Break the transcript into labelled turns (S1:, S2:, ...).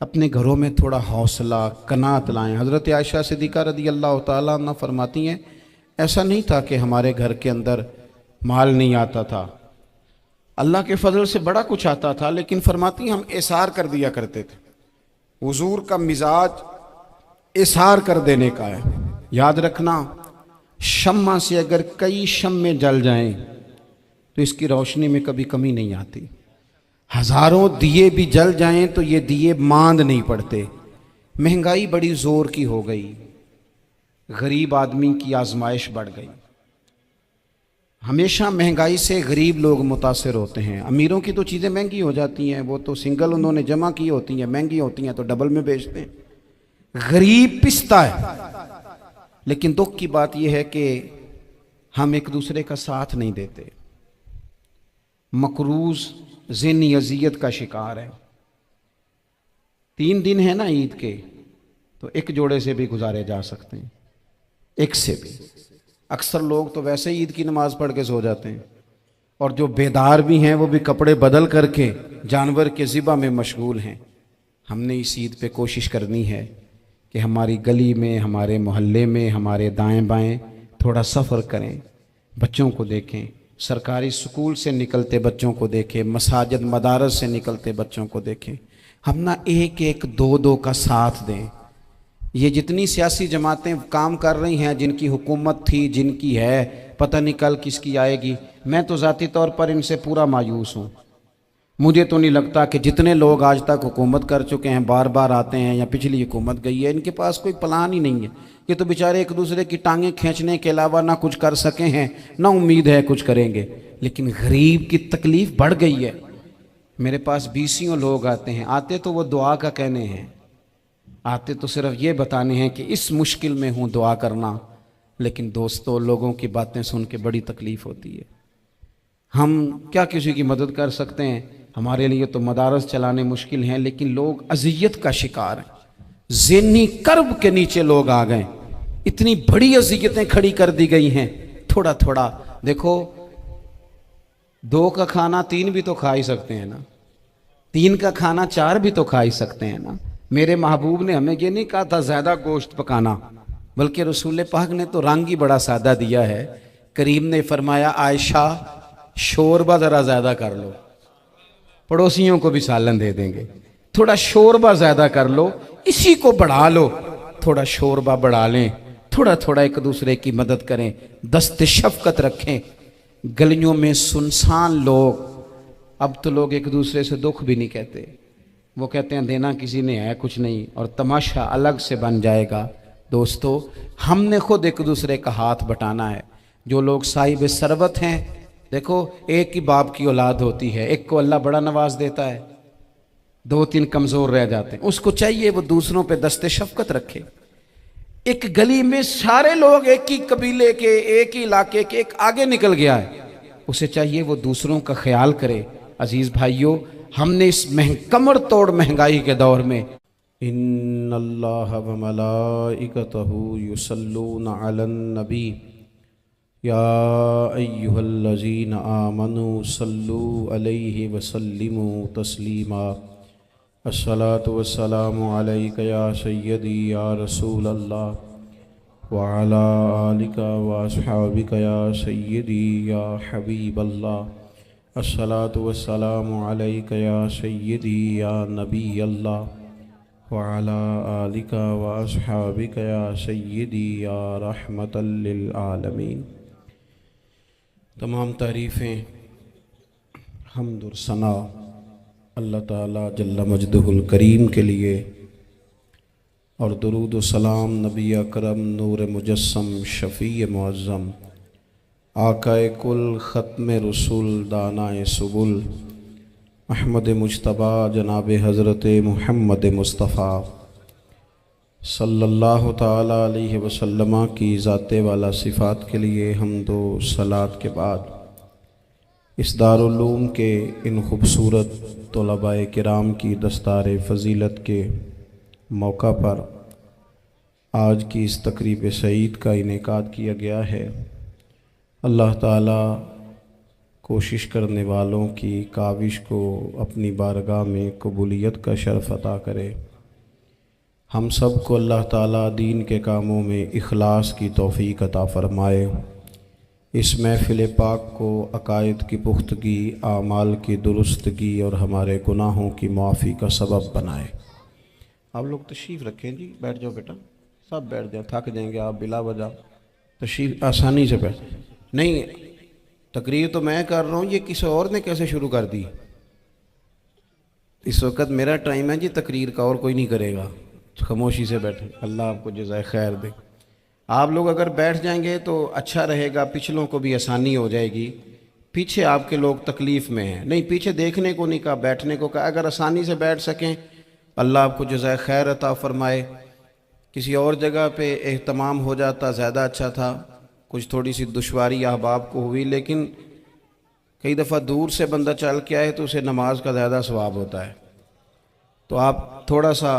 S1: اپنے گھروں میں تھوڑا حوصلہ قناعت لائیں۔ حضرت عائشہ صدیقہ رضی اللہ تعالیٰ عنہ فرماتی ہیں ایسا نہیں تھا کہ ہمارے گھر کے اندر مال نہیں آتا تھا، اللہ کے فضل سے بڑا کچھ آتا تھا، لیکن فرماتی ہیں ہم احسار کر دیا کرتے تھے۔ حضور کا مزاج احسار کر دینے کا ہے۔ یاد رکھنا، شمع سے اگر کئی شمع جل جائیں تو اس کی روشنی میں کبھی کمی نہیں آتی، ہزاروں دیے بھی جل جائیں تو یہ دیے ماند نہیں پڑتے۔ مہنگائی بڑی زور کی ہو گئی، غریب آدمی کی آزمائش بڑھ گئی۔ ہمیشہ مہنگائی سے غریب لوگ متاثر ہوتے ہیں۔ امیروں کی تو چیزیں مہنگی ہو جاتی ہیں، وہ تو سنگل انہوں نے جمع کی ہوتی ہیں، مہنگی ہوتی ہیں تو ڈبل میں بیچتے ہیں۔ غریب پستا ہے، لیکن دکھ کی بات یہ ہے کہ ہم ایک دوسرے کا ساتھ نہیں دیتے، مقروض ذہنی اذیت کا شکار ہے۔ 3 دن ہے نا عید کے، تو ایک جوڑے سے بھی گزارے جا سکتے ہیں، ایک سے بھی۔ اکثر لوگ تو ویسے ہی عید کی نماز پڑھ کے سو جاتے ہیں، اور جو بیدار بھی ہیں وہ بھی کپڑے بدل کر کے جانور کے ذبح میں مشغول ہیں۔ ہم نے اس عید پہ کوشش کرنی ہے کہ ہماری گلی میں، ہمارے محلے میں، ہمارے دائیں بائیں تھوڑا سفر کریں، بچوں کو دیکھیں، سرکاری سکول سے نکلتے بچوں کو دیکھیں، مساجد مدارس سے نکلتے بچوں کو دیکھیں۔ ہم نہ ایک ایک دو دو کا ساتھ دیں۔ یہ جتنی سیاسی جماعتیں کام کر رہی ہیں، جن کی حکومت تھی، جن کی ہے، پتہ نہیں کل کس کی آئے گی، میں تو ذاتی طور پر ان سے پورا مایوس ہوں۔ مجھے تو نہیں لگتا کہ جتنے لوگ آج تک حکومت کر چکے ہیں، بار بار آتے ہیں یا پچھلی حکومت گئی ہے، ان کے پاس کوئی پلان ہی نہیں ہے۔ یہ تو بیچارے ایک دوسرے کی ٹانگیں کھینچنے کے علاوہ نہ کچھ کر سکے ہیں، نہ امید ہے کچھ کریں گے۔ لیکن غریب کی تکلیف بڑھ گئی ہے۔ میرے پاس 20 لوگ آتے ہیں، آتے تو وہ دعا کا کہنے ہیں، آتے تو صرف یہ بتانے ہیں کہ اس مشکل میں ہوں، دعا کرنا۔ لیکن دوستو، لوگوں کی باتیں سن کے بڑی تکلیف ہوتی ہے۔ ہم کیا کسی کی مدد کر سکتے ہیں؟ ہمارے لیے تو مدارس چلانے مشکل ہیں، لیکن لوگ اذیت کا شکار ہیں، ذہنی کرب کے نیچے لوگ آ گئے، اتنی بڑی اذیتیں کھڑی کر دی گئی ہیں۔ تھوڑا تھوڑا دیکھو، 2 کا کھانا 3 بھی تو کھا ہی سکتے ہیں نا، 3 کا کھانا 4 بھی تو کھا ہی سکتے ہیں نا۔ میرے محبوب نے ہمیں یہ نہیں کہا تھا زیادہ گوشت پکانا، بلکہ رسول پاک نے تو رنگ ہی بڑا سادہ دیا ہے۔ کریم نے فرمایا عائشہ شوربہ ذرا زیادہ کر لو، پڑوسیوں کو بھی سالن دے دیں گے، تھوڑا شوربہ زیادہ کر لو، اسی کو بڑھا لو، تھوڑا شوربہ بڑھا لیں، تھوڑا تھوڑا ایک دوسرے کی مدد کریں، دست شفقت رکھیں۔ گلیوں میں سنسان لوگ، اب تو لوگ ایک دوسرے سے دکھ بھی نہیں کہتے، وہ کہتے ہیں دینا کسی نے ہے کچھ نہیں، اور تماشا الگ سے بن جائے گا۔ دوستو، ہم نے خود ایک دوسرے کا ہاتھ بٹانا ہے۔ جو لوگ صاحب ثروت ہیں، دیکھو ایک ہی باپ کی اولاد ہوتی ہے، ایک کو اللہ بڑا نواز دیتا ہے، 2-3 کمزور رہ جاتے ہیں، اس کو چاہیے وہ دوسروں پہ دست شفقت رکھے۔ ایک گلی میں سارے لوگ ایک ہی قبیلے کے، ایک ہی علاقے کے، ایک آگے نکل گیا ہے، اسے چاہیے وہ دوسروں کا خیال کرے۔ عزیز بھائیو، ہم نے اس کمر توڑ مہنگائی کے دور میں ان اللہ وملائکتہ یصلون علی النبی یا ایہا الذین آمنوا صلوا علیہ وسلموا تسلیما۔ الصلاۃ والسلام علیک یا سیدی یا رسول اللہ وعلی آلک واصحابک یا سیدی یا حبیب اللہ۔ الصلاۃ والسلام علیک یا سیدی یا نبی اللہ وعلی آلک واصحابک یا سیدی یا رحمۃ للعالمین۔ تمام تعریفیں، حمد و ثنا اللہ تعالیٰ جل مجدہ الکریم کے لیے، اور درود و سلام نبی اکرم نور مجسم شفیع معظم آقا کل ختم رسول دانائے سبل احمد مجتبیٰ جناب حضرت محمد مصطفیٰ صلی اللہ تعالیٰ علیہ وسلم کی ذات والا صفات کے لیے حمد و صلات کے بعد، اس دارالعلوم کے ان خوبصورت طلباء کرام کی دستار فضیلت کے موقع پر آج کی اس تقریب سعید کا انعقاد کیا گیا ہے۔ اللہ تعالیٰ کوشش کرنے والوں کی کاوش کو اپنی بارگاہ میں قبولیت کا شرف عطا کرے۔ ہم سب کو اللہ تعالیٰ دین کے کاموں میں اخلاص کی توفیق عطا فرمائے۔ اس محفل پاک کو عقائد کی پختگی، اعمال کی درستگی اور ہمارے گناہوں کی معافی کا سبب بنائے۔ آپ لوگ تشریف رکھیں جی، بیٹھ جاؤ بیٹا، سب بیٹھ جائیں، تھک جائیں گے آپ بلا وجہ، تشریف آسانی سے بیٹھ۔ نہیں، تقریر تو میں کر رہا ہوں، یہ کسی اور نے کیسے شروع کر دی؟ اس وقت میرا ٹائم ہے جی تقریر کا، اور کوئی نہیں کرے گا، خاموشی سے بیٹھیں، اللہ آپ کو جزائے خیر دے۔ آپ لوگ اگر بیٹھ جائیں گے تو اچھا رہے گا، پچھلوں کو بھی آسانی ہو جائے گی۔ پیچھے آپ کے لوگ تکلیف میں ہیں، نہیں پیچھے دیکھنے کو نہیں کہا، بیٹھنے کو کہا، اگر آسانی سے بیٹھ سکیں اللہ آپ کو جزائے خیر عطا فرمائے۔ کسی اور جگہ پہ اہتمام ہو جاتا زیادہ اچھا تھا، کچھ تھوڑی سی دشواری احباب کو ہوئی، لیکن کئی دفعہ دور سے بندہ چل کے آئے تو اسے نماز کا زیادہ ثواب ہوتا ہے، تو آپ تھوڑا سا